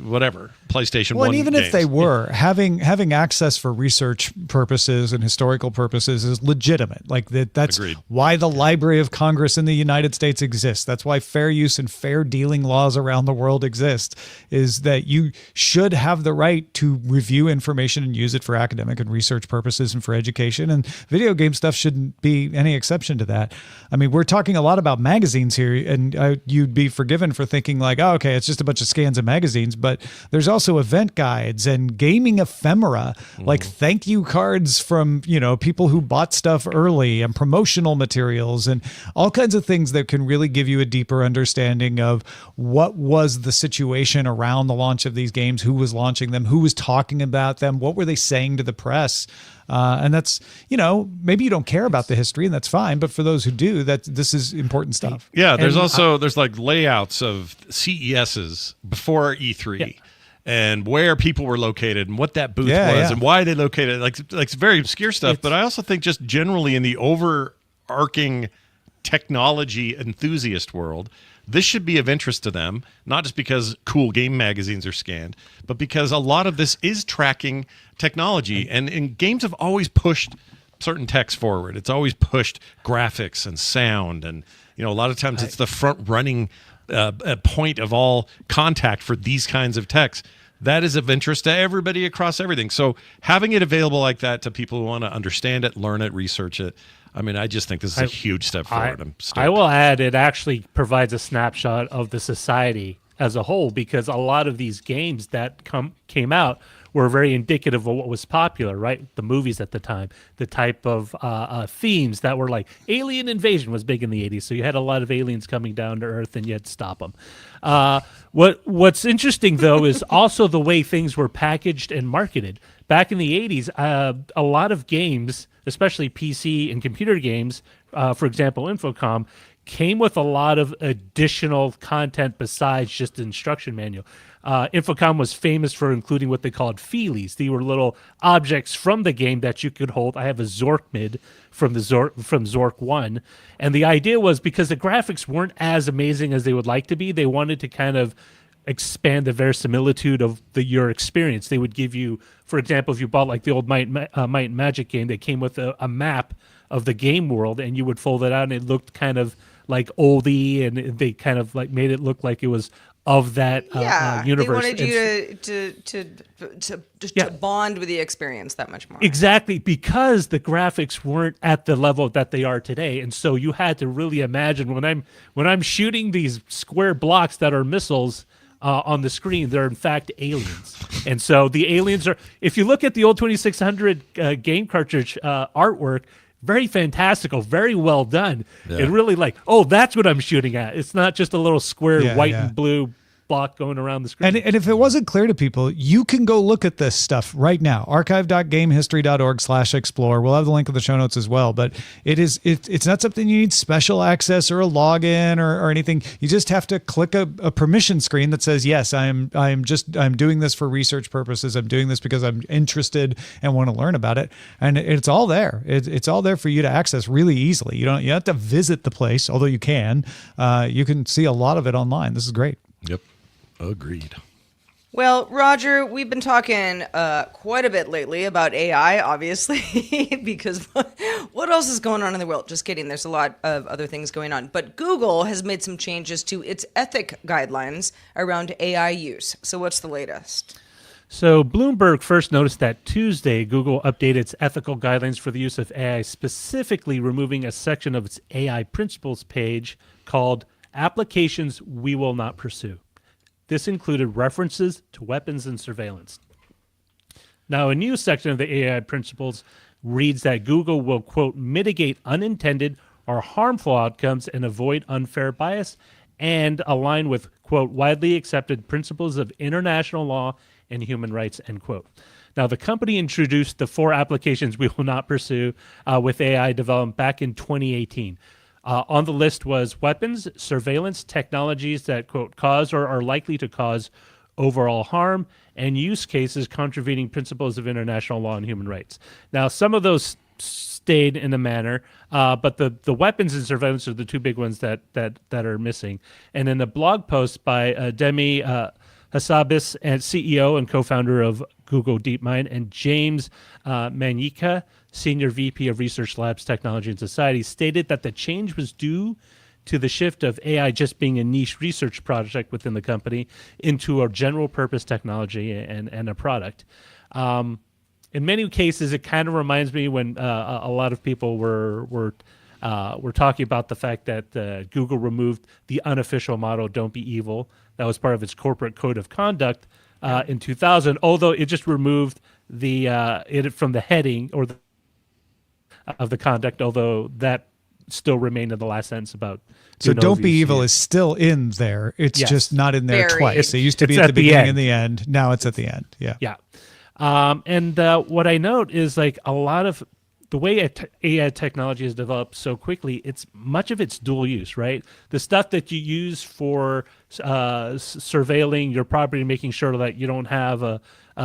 whatever, PlayStation 1 and even games. if they were, having access for research purposes and historical purposes is legitimate. Like that's Agreed. why the Library of Congress in the United States exists. That's why fair use and fair dealing laws around the world exist, is that you should have the right to review information and use it for academic and research purposes and for education. And video game stuff shouldn't be any exception to that. I mean, we're talking a lot about magazines here, and you'd be forgiven for thinking like, oh, okay, it's just a bunch of scans of magazines, but there's also event guides and gaming ephemera, like thank you cards from, people who bought stuff early, and promotional materials and all kinds of things that can really give you a deeper understanding of what was the situation around the launch of these games, who was launching them, who was talking about them, what were they saying to the press. And that's, maybe you don't care about the history, and that's fine. But for those who do, this is important stuff. Yeah, there's like layouts of CESs before E3. Yeah. And where people were located and what that booth was and why they located it. Like very obscure stuff. But I also think just generally in the overarching technology enthusiast world, this should be of interest to them, not just because cool game magazines are scanned, but because a lot of this is tracking technology. And games have always pushed certain techs forward. It's always pushed graphics and sound. And, a lot of times it's the front running point of all contact for these kinds of techs. That is of interest to everybody across everything. So having it available like that to people who want to understand it, learn it, research it, I mean, I just think this is a huge step forward. I'm stoked. I will add, it actually provides a snapshot of the society as a whole, because a lot of these games that came out were very indicative of what was popular, right? The movies at the time, the type of themes that were like alien invasion was big in the 80s. So you had a lot of aliens coming down to Earth and you had to stop them. What's interesting, though, is also the way things were packaged and marketed. Back in the 80s, a lot of games, especially PC and computer games, for example, Infocom, came with a lot of additional content besides just the instruction manual. Infocom was famous for including what they called feelies. They were little objects from the game that you could hold. I have a Zork mid from Zork 1. And the idea was, because the graphics weren't as amazing as they would like to be, they wanted to kind of expand the verisimilitude of your experience. They would give you, for example, if you bought like the old Might and Magic game, they came with a map of the game world, and you would fold it out and it looked kind of like oldie, and they kind of like made it look like it was of that universe. They wanted you to bond with the experience that much more. Exactly, because the graphics weren't at the level that they are today, and so you had to really imagine when I'm shooting these square blocks that are missiles on the screen, they're in fact aliens. And so the aliens are, if you look at the old 2600 game cartridge artwork, very fantastical, very well done. Yeah. And really like, that's what I'm shooting at. It's not just a little square white and blue block going around the screen. And if it wasn't clear to people, you can go look at this stuff right now. archive.gamehistory.org/explore. We'll have the link in the show notes as well. But it's not something you need special access or a login or anything. You just have to click a permission screen that says, yes, I'm doing this for research purposes. I'm doing this because I'm interested and want to learn about it. And it's all there. It's all there for you to access really easily. You have to visit the place, although you can. You can see a lot of it online. This is great. Yep. Agreed. Well, Roger, we've been talking quite a bit lately about AI, obviously, because what else is going on in the world? Just kidding. There's a lot of other things going on. But Google has made some changes to its ethic guidelines around AI use. So what's the latest? So Bloomberg first noticed that Tuesday, Google updated its ethical guidelines for the use of AI, specifically removing a section of its AI principles page called Applications We Will Not Pursue. This included references to weapons and surveillance. Now, a new section of the AI principles reads that Google will, quote, mitigate unintended or harmful outcomes and avoid unfair bias and align with, quote, widely accepted principles of international law and human rights, end quote. Now, the company introduced the 4 applications we will not pursue with AI development back in 2018. On the list was weapons, surveillance, technologies that, quote, cause or are likely to cause overall harm, and use cases contravening principles of international law and human rights. Now, some of those stayed in a manner, but the weapons and surveillance are the two big ones that are missing. And in a blog post by Demi Hassabis, and CEO and co-founder of Google DeepMind, and James Manyika, Senior VP of Research Labs, Technology and Society, stated that the change was due to the shift of AI just being a niche research project within the company into a general purpose technology and a product. In many cases, it kind of reminds me when a lot of people were talking about the fact that Google removed the unofficial motto "Don't be evil." That was part of its corporate code of conduct in 2000. Although it just removed it from the heading of the conduct. Although that still remained in the last sentence about. So "Don't be evil" is still in there. It's just not in there twice. It used to be at the beginning and the end. Now it's at the end. Yeah. Yeah. And what I note is like a lot of the way AI technology has developed so quickly, much of it's dual use, right? The stuff that you use for surveilling your property, making sure that you don't have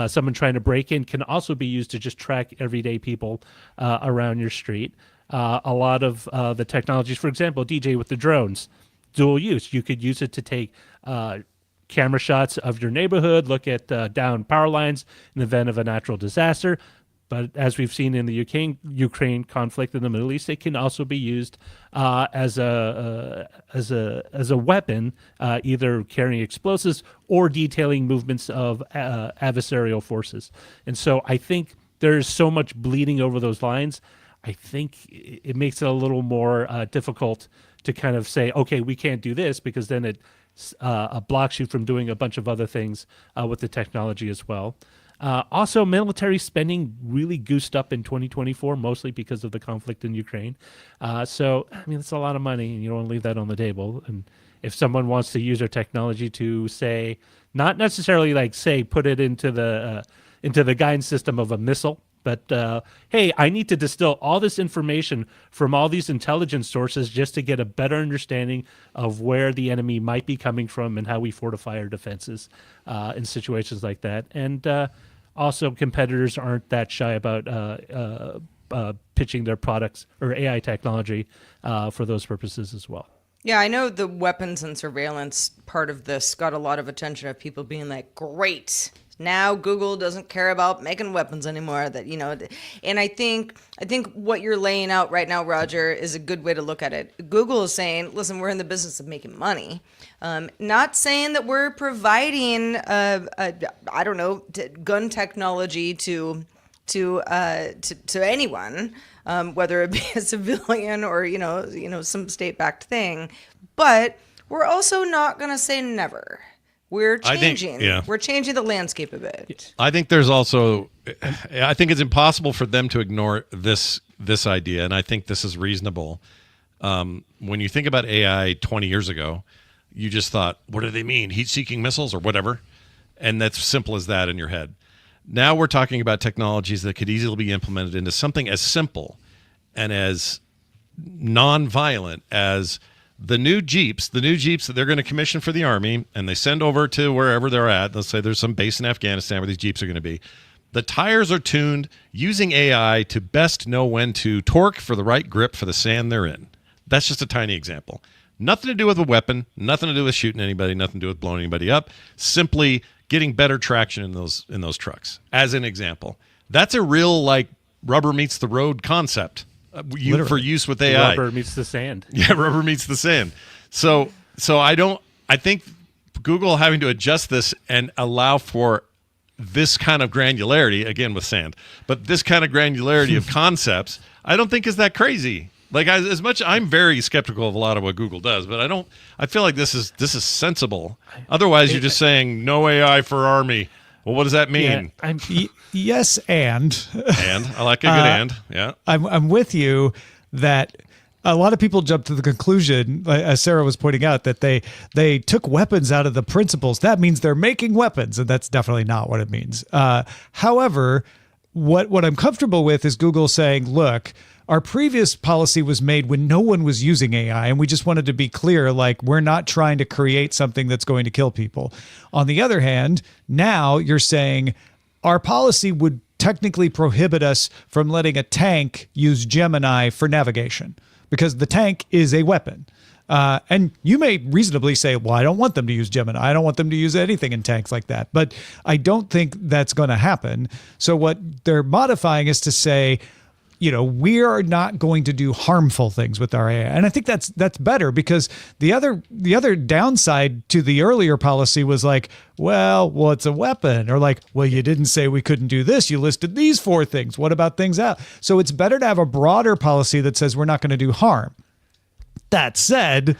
someone trying to break in, can also be used to just track everyday people around your street. A lot of the technologies, for example, DJ with the drones, dual use. You could use it to take camera shots of your neighborhood, look at down power lines in the event of a natural disaster. But as we've seen in the Ukraine conflict in the Middle East, it can also be used as a weapon, either carrying explosives or detailing movements of adversarial forces. And so I think there's so much bleeding over those lines. I think it makes it a little more difficult to kind of say, okay, we can't do this, because then it blocks you from doing a bunch of other things with the technology as well. Also, military spending really goosed up in 2024, mostly because of the conflict in Ukraine. So, I mean, it's a lot of money, and you don't want to leave that on the table. And if someone wants to use our technology to say, not necessarily like say, put it into the guidance system of a missile, but hey, I need to distill all this information from all these intelligence sources just to get a better understanding of where the enemy might be coming from and how we fortify our defenses in situations like that. And also, competitors aren't that shy about pitching their products or AI technology for those purposes as well. Yeah, I know the weapons and surveillance part of this got a lot of attention of people being like, great, now Google doesn't care about making weapons anymore. That, you know, and I think what you're laying out right now, Roger, is a good way to look at it. Google is saying, listen, we're in the business of making money. Not saying that we're providing, gun technology to anyone, whether it be a civilian or some state-backed thing. But we're also not going to say never. We're changing. We're changing the landscape a bit. I think there's also, I think it's impossible for them to ignore this idea, and I think this is reasonable. When you think about AI 20 years ago, you just thought, what do they mean? Heat-seeking missiles or whatever? And that's simple as that in your head. Now we're talking about technologies that could easily be implemented into something as simple and as non-violent as the new Jeeps that they're going to commission for the Army, and they send over to wherever they're at. Let's say there's some base in Afghanistan where these Jeeps are going to be. The tires are tuned using AI to best know when to torque for the right grip for the sand they're in. That's just a tiny example. Nothing to do with a weapon, nothing to do with shooting anybody, nothing to do with blowing anybody up. Simply getting better traction in those trucks, as an example. That's a real, like, rubber meets the road concept for use with AI. Rubber meets the sand. Yeah, rubber meets the sand. So I think Google having to adjust this and allow for this kind of granularity, again with sand, but this kind of granularity of concepts, I don't think is that crazy. Like, as much, I'm very skeptical of a lot of what Google does, but I feel like this is sensible. Otherwise, you're just saying no AI for Army. Well, what does that mean? Yeah, yes, and I like a good and. Yeah, I'm with you that a lot of people jump to the conclusion, as Sarah was pointing out, that they took weapons out of the principles. That means they're making weapons, and that's definitely not what it means. However, what I'm comfortable with is Google saying, look, our previous policy was made when no one was using AI, and we just wanted to be clear, like, we're not trying to create something that's going to kill people. On the other hand, now you're saying our policy would technically prohibit us from letting a tank use Gemini for navigation because the tank is a weapon. And you may reasonably say, well, I don't want them to use Gemini. I don't want them to use anything in tanks like that. But I don't think that's going to happen. So what they're modifying is to say, we are not going to do harmful things with our AI. And I think that's better because the other downside to the earlier policy was like, well, it's a weapon, or like, well, you didn't say we couldn't do this. You listed these 4 things. What about things out? So it's better to have a broader policy that says we're not going to do harm. That said,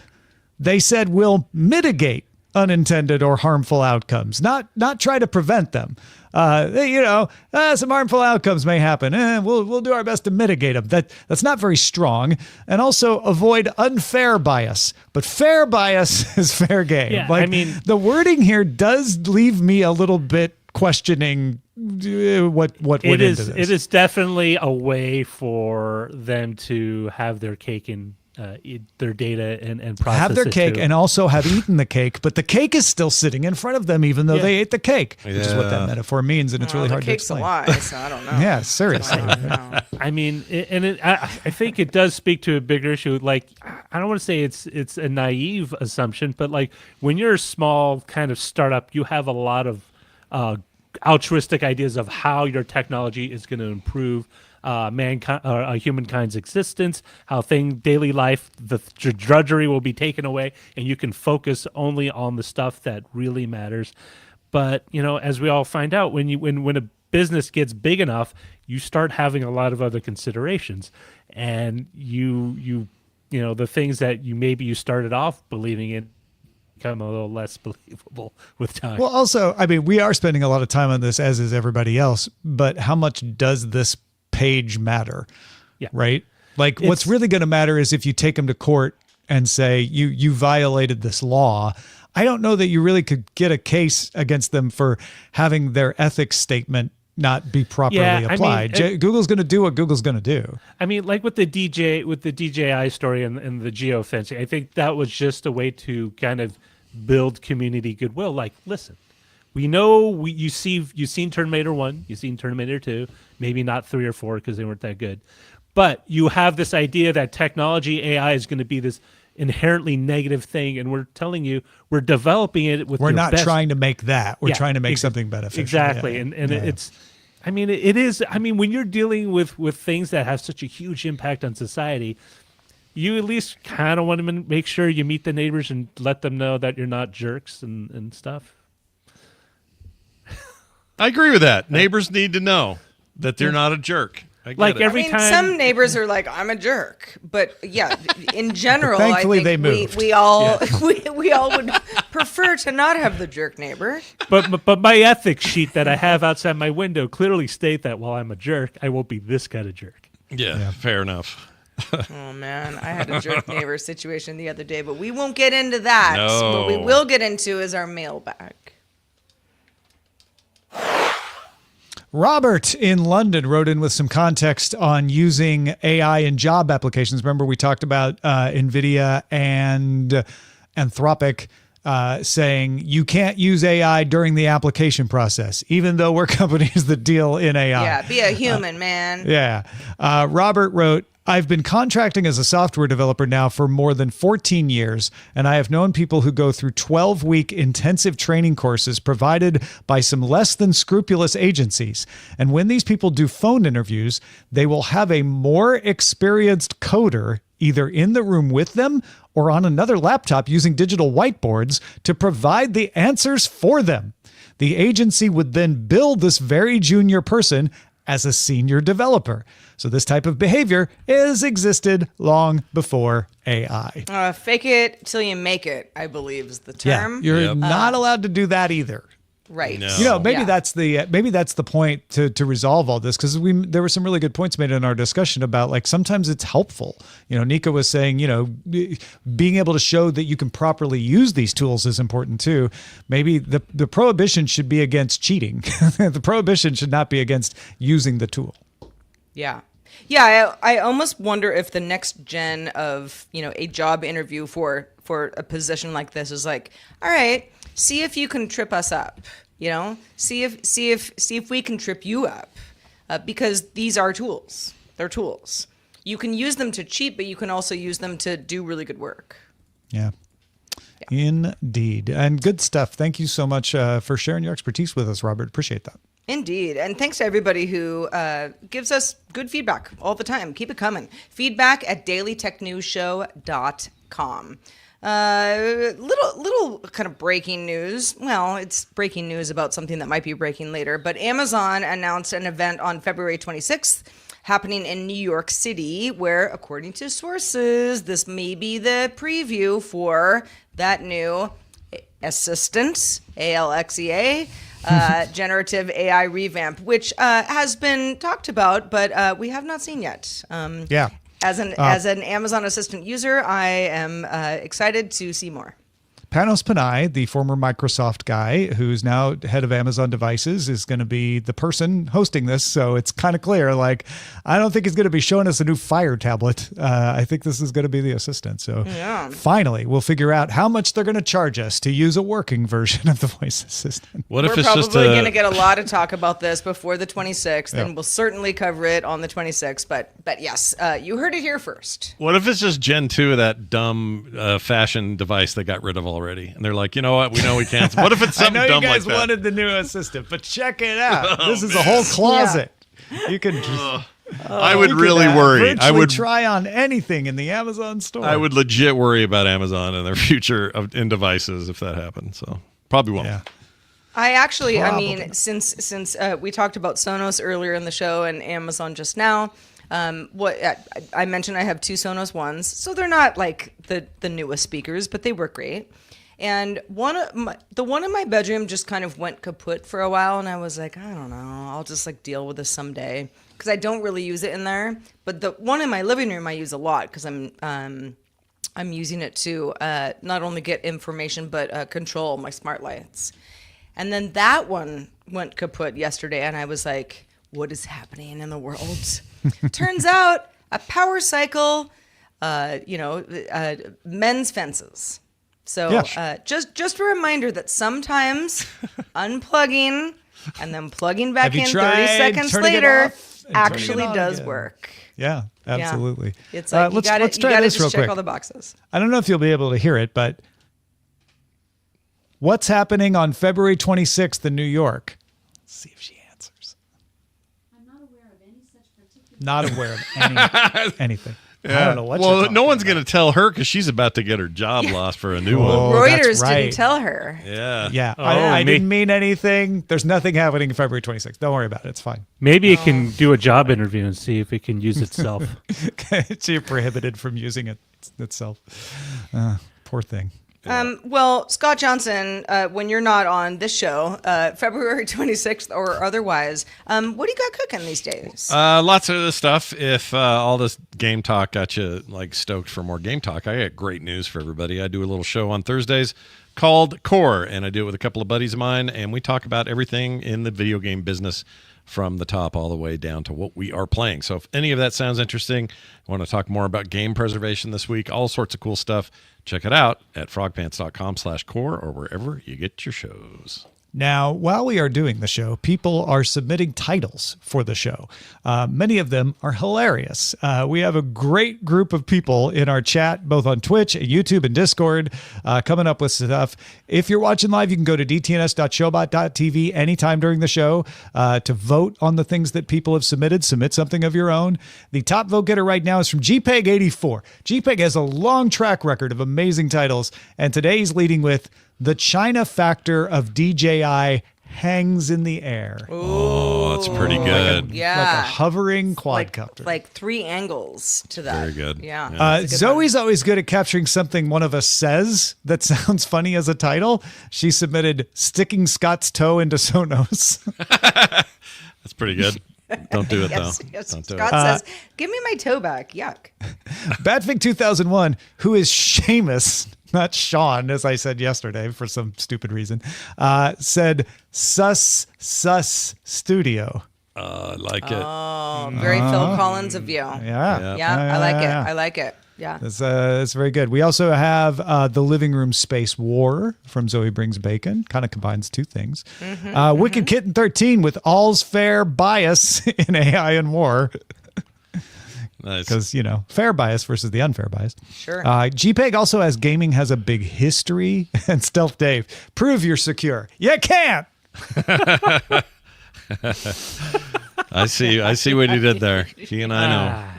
they said we'll mitigate unintended or harmful outcomes, not try to prevent them. Some harmful outcomes may happen. We'll do our best to mitigate them. That's not very strong. And also avoid unfair bias. But fair bias is fair game. Yeah, the wording here does leave me a little bit questioning what went into this. It is definitely a way for them to have their cake and eat their data and process have their cake too. And also have eaten the cake, but the cake is still sitting in front of them even though they ate the cake, which is what that metaphor means, and it's really hard to explain. The cake's a lie, so I don't know. Yeah, seriously. I think it does speak to a bigger issue. Like, I don't want to say it's a naive assumption, but like when you're a small kind of startup, you have a lot of altruistic ideas of how your technology is going to improve humankind's existence, how daily life, the drudgery will be taken away, and you can focus only on the stuff that really matters. But as we all find out, when a business gets big enough, you start having a lot of other considerations, and you the things that you started off believing in become a little less believable with time. Well, also, we are spending a lot of time on this, as is everybody else, but how much does this page matter? Yeah. Right? Like, what's really going to matter is if you take them to court and say you violated this law. I don't know that you really could get a case against them for having their ethics statement not be properly applied. Google's going to do what Google's going to do. Like with the DJI story and the geofencing, I think that was just a way to kind of build community goodwill. Like, listen, we know you've seen Terminator 1, you've seen Terminator 2, maybe not 3 or 4 because they weren't that good. But you have this idea that technology, AI, is going to be this inherently negative thing, and we're telling you we're developing it with. We're not trying to make that. We're trying to make something beneficial. Exactly, it's. It is. When you're dealing with things that have such a huge impact on society, you at least kind of want to make sure you meet the neighbors and let them know that you're not jerks and stuff. I agree with that. Neighbors need to know that they're not a jerk. Like every time, some neighbors are like, "I'm a jerk," but yeah, in general, thankfully I think they moved. we all we all would prefer to not have the jerk neighbor. But my ethics sheet that I have outside my window clearly state that while I'm a jerk, I won't be this kind of jerk. Yeah. Fair enough. Oh man, I had a jerk neighbor situation the other day, but we won't get into that. No. What we will get into is our mailbag. Robert in London wrote in with some context on using AI in job applications. Remember, we talked about NVIDIA and Anthropic saying you can't use AI during the application process, even though we're companies that deal in AI. Yeah, be a human, man. Yeah. Robert wrote, I've been contracting as a software developer now for more than 14 years, and I have known people who go through 12-week intensive training courses provided by some less than scrupulous agencies. And when these people do phone interviews, they will have a more experienced coder either in the room with them or on another laptop using digital whiteboards to provide the answers for them. The agency would then bill this very junior person as a senior developer. So this type of behavior has existed long before AI. Fake it till you make it, I believe is the term. Yeah, you're not allowed to do that either. Right. No. Maybe that's the point to resolve all this, because there were some really good points made in our discussion about, like, sometimes it's helpful. Nika was saying, being able to show that you can properly use these tools is important too. Maybe the prohibition should be against cheating. The prohibition should not be against using the tool. Yeah. Yeah, I almost wonder if the next gen of, a job interview for a position like this is like, all right, see if you can trip us up, see if we can trip you up. because these are tools. They're tools. You can use them to cheat, but you can also use them to do really good work. Yeah. Indeed. And good stuff. Thank you so much for sharing your expertise with us, Robert. Appreciate that. Indeed. And thanks to everybody who gives us good feedback all the time. Keep it coming. Feedback at dailytechnewsshow.com. Little kind of breaking news. Well, it's breaking news about something that might be breaking later, but Amazon announced an event on February 26th happening in New York City where, according to sources, this may be the preview for that new assistant, ALXEA, generative AI revamp, which has been talked about, but we have not seen yet. Yeah. As an Amazon Assistant user, I am excited to see more. Panos Panay, the former Microsoft guy who's now head of Amazon devices, is going to be the person hosting this. So it's kind of clear, like, I don't think he's going to be showing us a new Fire tablet. I think this is going to be the assistant. So finally, we'll figure out how much they're going to charge us to use a working version of the voice assistant. What if We're it's just probably going to get a lot of talk about this before the 26th, and we'll certainly cover it on the 26th. But yes, you heard it here first. What if it's just Gen 2 of that dumb fashion device they got rid of already? And they're like, you know what? We know we can't. What if it's something I know dumb you guys like that? wanted the new assistant, but check it out. This is a whole closet. You can I would really worry. I would try on anything in the Amazon store. I would legit worry about Amazon and their future in devices if that happened. So probably won't. Yeah. I mean, since we talked about Sonos earlier in the show and Amazon just now, what I mentioned, I have two Sonos ones, so they're not like the newest speakers, but they work great. And the one in my bedroom just kind of went kaput for a while, and I was like, I don't know, I'll just like deal with this someday because I don't really use it in there. But the one in my living room I use a lot because I'm using it to not only get information but control my smart lights. And then that one went kaput yesterday, and I was like, what is happening in the world? Turns out a power cycle, mends fences. So just a reminder that sometimes unplugging and then plugging back in 30 seconds later actually does work. Yeah, absolutely. Yeah. It's like let's try this real check quick. all the boxes. I don't know if you'll be able to hear it, but what's happening on February 26th in New York? Let's see if she answers. I'm not aware of any such particular. Not aware of anything. Yeah. I don't know what. Well, no one's going to tell her because she's about to get her job lost for a new one. Reuters that's right. didn't tell her. Yeah. Yeah, I didn't mean anything. There's nothing happening February 26th. Don't worry about it. It's fine. Maybe it can do a job interview and see if it can use itself. It's prohibited from using it itself. Poor thing. Well, Scott Johnson, when you're not on this show, February 26th or otherwise, what do you got cooking these days? Lots of this stuff. If all this game talk got you like stoked for more game talk, I got great news for everybody. I do a little show on Thursdays called Core, and I do it with a couple of buddies of mine, and we talk about everything in the video game business from the top all the way down to what we are playing. So if any of that sounds interesting, want to talk more about game preservation this week, all sorts of cool stuff, check it out at frogpants.com/core or wherever you get your shows. Now, while we are doing the show, people are submitting titles for the show. Many of them are hilarious. We have a great group of people in our chat, both on Twitch, YouTube, and Discord, coming up with stuff. If you're watching live, you can go to dtns.showbot.tv anytime during the show to vote on the things that people have submitted. Submit something of your own. The top vote getter right now is from GPEG84. GPEG has a long track record of amazing titles, and today he's leading with The China Factor of DJI Hangs in the Air. Oh, that's pretty good. Like a hovering quadcopter. Like three angles to that. Very good. Yeah. Yeah. Zoe's always good at capturing something one of us says that sounds funny as a title. She submitted Sticking Scott's Toe into Sonos. That's pretty good. Don't do it, Yes, though. yes. Don't do Scott it. says, give me my toe back. Yuck. Badfig 2001, who is Seamus, not Sean, as I said yesterday for some stupid reason, said sus studio. I like it. Oh, very Phil Collins of you. Yeah. Yeah, I like it. I like it. Yeah. That's very good. We also have The Living Room Space War from Zoe Brings Bacon. Kind of combines two things. Wicked Kitten 13 with All's Fair Bias in AI and War. Nice. Because, fair bias versus the unfair bias. Sure. GPEG also has Gaming Has a Big History. And Stealth Dave, prove you're secure. You can't. I see what he did there. He and I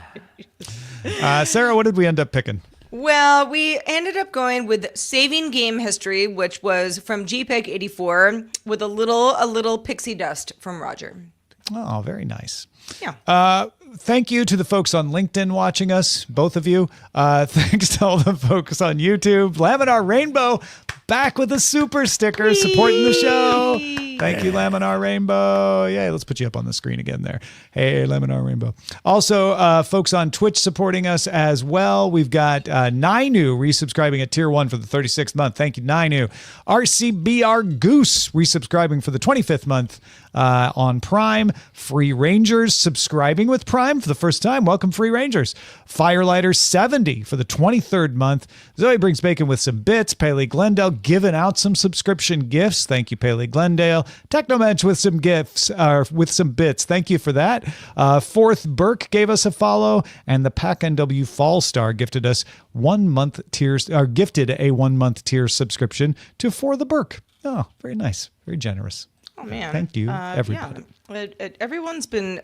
know. Sarah, what did we end up picking? Well, we ended up going with Saving Game History, which was from GPEG 84 with a little pixie dust from Roger. Oh, very nice. Yeah. Thank you to the folks on LinkedIn watching us, both of you. Thanks to all the folks on YouTube. Laminar Rainbow back with a super sticker supporting the show. Thank you, Laminar Rainbow. Yeah, let's put you up on the screen again there. Hey, Laminar Rainbow. Also, folks on Twitch supporting us as well. We've got Nainu resubscribing at Tier 1 for the 36th month. Thank you, Nainu. RCBR Goose resubscribing for the 25th month on Prime. Free Rangers subscribing with Prime for the first time. Welcome, Free Rangers. Firelighter 70 for the 23rd month. Zoe Brings Bacon with some bits. Paley Glendale giving out some subscription gifts. Thank you, Paley Glendale. Technomensch with some gifts, with some bits. Thank you for that. Fourth Burke gave us a follow, and the Pack NW Fall Star gifted us 1 month tiers, or gifted a 1 month tier subscription to For the Burke. Oh, very nice, very generous. Oh man! Thank you, everybody. Yeah. Everyone's been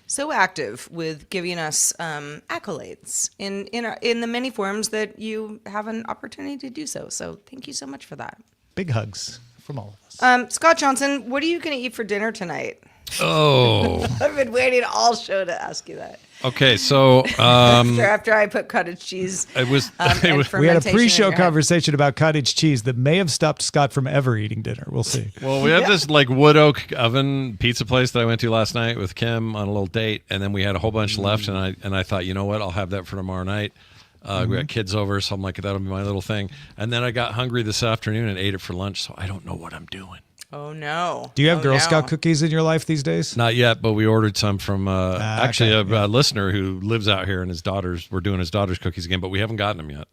so active with giving us accolades in the many forms that you have an opportunity to do so. So thank you so much for that. Big hugs from all of us. Scott Johnson, what are you going to eat for dinner tonight? Oh. I've been waiting all show to ask you that. Okay, so After I put cottage cheese, it was and We had a fermentation pre-show in your head. conversation about cottage cheese that may have stopped Scott from ever eating dinner. We'll see. well, we have this like wood oak oven pizza place that I went to last night with Kim on a little date, and then we had a whole bunch left, and I thought, you know what, I'll have that for tomorrow night. We got kids over, so I'm like, that'll be my little thing. And then I got hungry this afternoon and ate it for lunch, so I don't know what I'm doing. Oh no! Do you have Oh, Girl no. Scout cookies in your life these days? Not yet, but we ordered some from actually okay, a listener who lives out here, and we're doing his daughter's cookies again, but we haven't gotten them yet.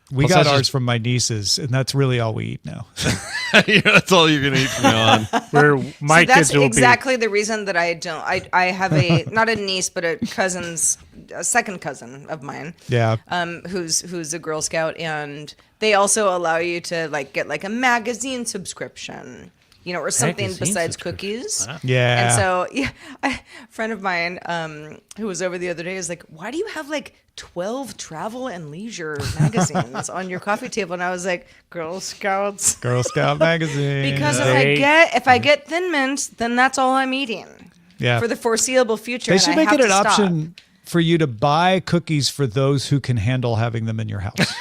We Plus, got that's ours just- from my nieces, and that's really all we eat now. Yeah, that's all you're gonna eat from now on. Where my So that's kids will exactly the reason that I don't. I have not a niece, but a second cousin of mine. Yeah. Who's a Girl Scout, and they also allow you to get a magazine subscription, or something Magazine besides subscription. cookies. Wow. Yeah. And so, a friend of mine who was over the other day is like, "Why do you have 12 travel and leisure magazines on your coffee table?" And I was like, "Girl Scouts." Girl Scout magazine. Because They- if I get Thin Mints, then that's all I'm eating yeah. for the foreseeable future. They and should I make have it an to stop. option for you to buy cookies for those who can handle having them in your house.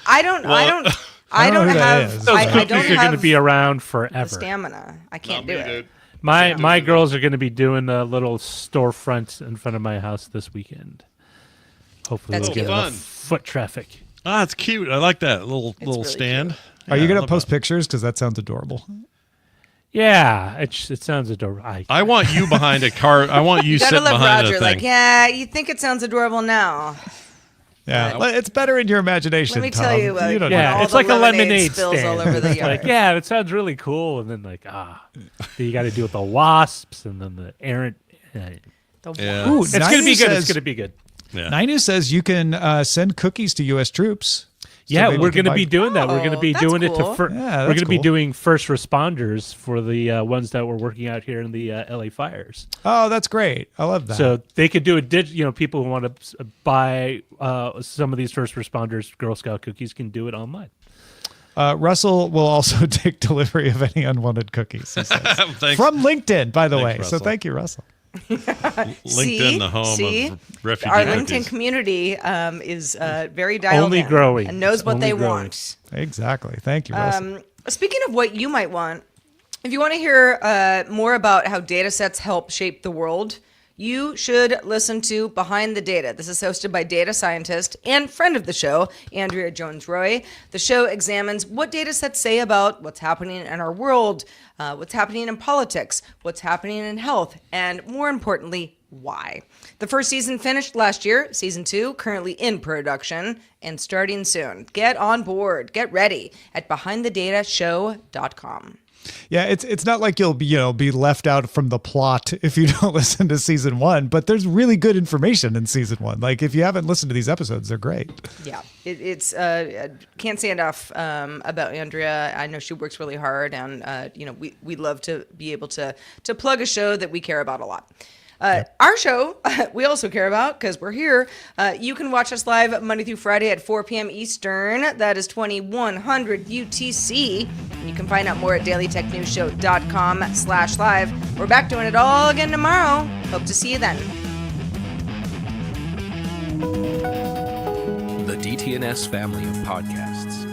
I don't know who that have. is. Those I cookies don't are going to have be around the forever. stamina. I can't do it. My girls are going to be doing a little storefront in front of my house this weekend. Hopefully, That's we'll get cute. enough foot traffic. Ah, it's cute. I like that little really stand. Are you Yeah, I going to love post that. pictures? Because that sounds adorable. Yeah, it sounds adorable. I want you behind a car. I want you You gotta sitting love behind Roger. a thing. Yeah, you think it sounds adorable now. Yeah. Well, it's better in your imagination, Let me Tom. tell you, don't when Yeah, all it's the like a lemonade spills stand. all over the It's yard. like, yeah, it sounds really cool, and then you got to deal with the wasps and then the errant. Yeah. Ooh, It's going to be Nainu good. says- It's going to be good. Yeah. Nainu says you can send cookies to U.S. troops. So Yeah, maybe we're we can going to buy- be doing that. We're going to be that's doing it cool. to. Yeah, we're that's going to be cool. doing first responders for the ones that were working out here in the LA fires. Oh, that's great. I love that. So they could do a people who want to buy some of these first responders Girl Scout cookies can do it online. Russell will also take delivery of any unwanted cookies, he says. Thanks. From LinkedIn, by the Thanks, way. Russell. So thank you, Russell. LinkedIn, the home See? of refugee Our cookies. LinkedIn community is very dialed Only in growing. and knows what Only they growing. want. Exactly. Thank you, Russell. Speaking of what you might want, if you want to hear more about how data sets help shape the world, you should listen to Behind the Data. This is hosted by data scientist and friend of the show, Andrea Jones-Roy. The show examines what data sets say about what's happening in our world, what's happening in politics, what's happening in health, and more importantly, why. The first season finished last year. Season 2 currently in production and starting soon. Get on board. Get ready at BehindTheDataShow.com. Yeah, it's not like you'll be left out from the plot if you don't listen to season 1, but there's really good information in season 1. Like if you haven't listened to these episodes, they're great. Yeah, it's can't say enough about Andrea. I know she works really hard, and we love to be able to plug a show that we care about a lot. Our show, we also care about because we're here. You can watch us live Monday through Friday at 4 p.m. Eastern. That is 2100 UTC. And you can find out more at dailytechnewsshow.com/live. We're back doing it all again tomorrow. Hope to see you then. The DTNS family of podcasts,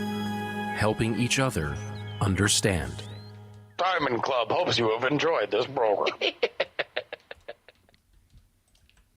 helping each other understand. Diamond Club hopes you have enjoyed this program.